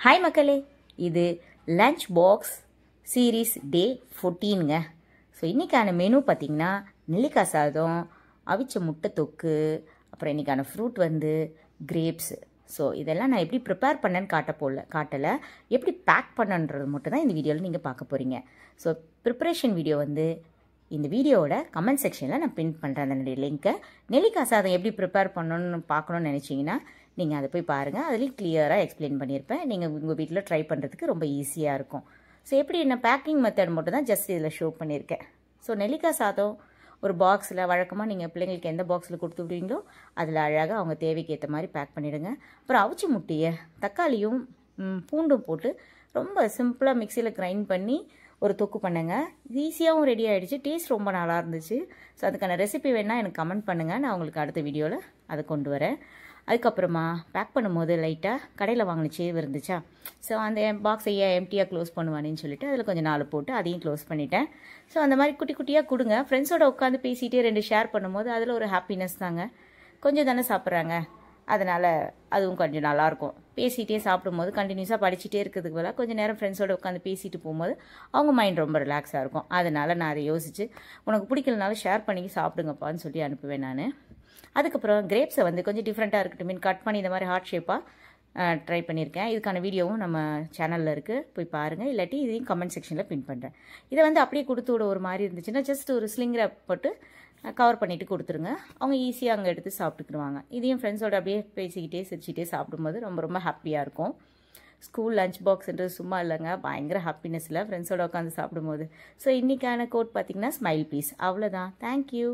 Hi மக்களே, இது lunch box series day 14ங்க. ஸோ இன்றைக்கான மெனு பார்த்திங்கன்னா நெல்லிக்காய் சாதம், அவிச்ச முட்டை தொக்கு, அப்புறம் இன்றைக்கான ஃப்ரூட் வந்து கிரேப்ஸு. ஸோ இதெல்லாம் நான் எப்படி ப்ரிப்பேர் பண்ணேன்னு காட்டலை, எப்படி பேக் பண்ணன்றது மட்டும் தான் இந்த வீடியோவில் நீங்கள் பார்க்க போகிறீங்க. ஸோ ப்ரிப்பரேஷன் வீடியோ வந்து இந்த வீடியோவோட கமெண்ட் செக்ஷனில் நான் பின் பண்ணுறேன் அதனுடைய லிங்க்கை. நெல்லிக்காய் சாதம் எப்படி ப்ரிப்பேர் பண்ணணும்னு பார்க்கணுன்னு நினச்சிங்கன்னா நீங்கள் அதை போய் பாருங்கள். அதுலேயும் கிளியராக எக்ஸ்பிளைன் பண்ணியிருப்பேன். நீங்கள் உங்கள் வீட்டில் ட்ரை பண்ணுறதுக்கு ரொம்ப ஈஸியாக இருக்கும். ஸோ எப்படி என்ன பேக்கிங் மெத்தட் மட்டும் தான் ஜஸ்ட் இதில் ஷோ பண்ணியிருக்கேன். ஸோ நெல்லிக்காய் சாதம் ஒரு பாக்ஸில் வழக்கமாக நீங்கள் பிள்ளைங்களுக்கு எந்த பாக்ஸில் கொடுத்து விடுவீங்களோ அதில் அழகாக அவங்க தேவைக்கு ஏற்ற மாதிரி பேக் பண்ணிவிடுங்க. அப்புறம் அவிச்ச முட்டையை தக்காளியும் பூண்டும் போட்டு ரொம்ப சிம்பிளாக மிக்சியில் கிரைண்ட் பண்ணி ஒரு தொக்கு பண்ணுங்க. ஈஸியாகவும் ரெடி ஆகிடுச்சு, டேஸ்ட் ரொம்ப நல்லா இருந்துச்சு. ஸோ அதுக்கான ரெசிபி வேணால் எனக்கு கமெண்ட் பண்ணுங்கள், நான் உங்களுக்கு அடுத்த வீடியோவில் அதை கொண்டு வரேன். அதுக்கப்புறமா பேக் பண்ணும்போது லைட்டாக கடையில் வாங்கின சேவ் இருந்துச்சா, ஸோ அந்த பாக்ஸை எம்டியாக க்ளோஸ் பண்ணுவானேன்னு சொல்லிட்டு அதில் கொஞ்சம் 4 போட்டு அதையும் க்ளோஸ் பண்ணிட்டேன். ஸோ அந்த மாதிரி குட்டி குட்டியாக கொடுங்க. ஃப்ரெண்ட்ஸோடு உட்காந்து பேசிகிட்டே 2 ஷேர் பண்ணும்போது அதில் ஒரு ஹாப்பினஸ் தாங்க. கொஞ்சம் தானே சாப்பிட்றாங்க, அதனால் அதுவும் கொஞ்சம் நல்லாயிருக்கும். பேசிகிட்டே சாப்பிடும்போது கண்டினியூஸாக படிச்சுட்டே இருக்கிறதுக்கு பதிலாக கொஞ்சம் நேரம் ஃப்ரெண்ட்ஸோடு உட்காந்து பேசிட்டு போகும்போது அவங்க மைண்ட் ரொம்ப ரிலாக்ஸாக இருக்கும். அதனால் நான் அதை யோசித்து உனக்கு பிடிக்கலனாலும் ஷேர் பண்ணி சாப்பிடுங்கப்பான்னு சொல்லி அனுப்புவேன் நான். அதுக்கப்புறம் கிரேப்ஸை வந்து கொஞ்சம் டிஃப்ரெண்ட்டாக இருக்கட்டும் கட் பண்ணி இந்த மாதிரி ஹார்ட் ஷேப்பாக ட்ரை பண்ணியிருக்கேன். இதுக்கான வீடியோவும் நம்ம சேனலில் இருக்குது, போய் பாருங்கள். இல்லாட்டி இதையும் கமெண்ட் செக்ஷனில் பின் பண்ணுறேன். இதை வந்து அப்படியே கொடுத்து விட ஒரு மாதிரி இருந்துச்சுன்னா ஜஸ்ட் ஒரு ஸ்லிங் ரேப் போட்டு கவர் பண்ணிவிட்டு கொடுத்துருங்க. அவங்க ஈஸியாக அங்கே எடுத்து சாப்பிட்டுக்குருவாங்க. இதையும் ஃப்ரெண்ட்ஸோடு அப்படியே பேசிக்கிட்டே சிரிச்சிட்டே சாப்பிடும்போது ரொம்ப ரொம்ப ஹாப்பியாக இருக்கும். ஸ்கூல் லஞ்ச் பாக்ஸ்ன்றது சும்மா இல்லைங்க, பயங்கர ஹாப்பினஸில் ஃப்ரெண்ட்ஸோடு உட்காந்து சாப்பிடும்போது. ஸோ இன்றைக்கான கோட் பார்த்திங்கன்னா ஸ்மைல் ப்ளீஸ். அவ்வளோதான். தேங்க்யூ.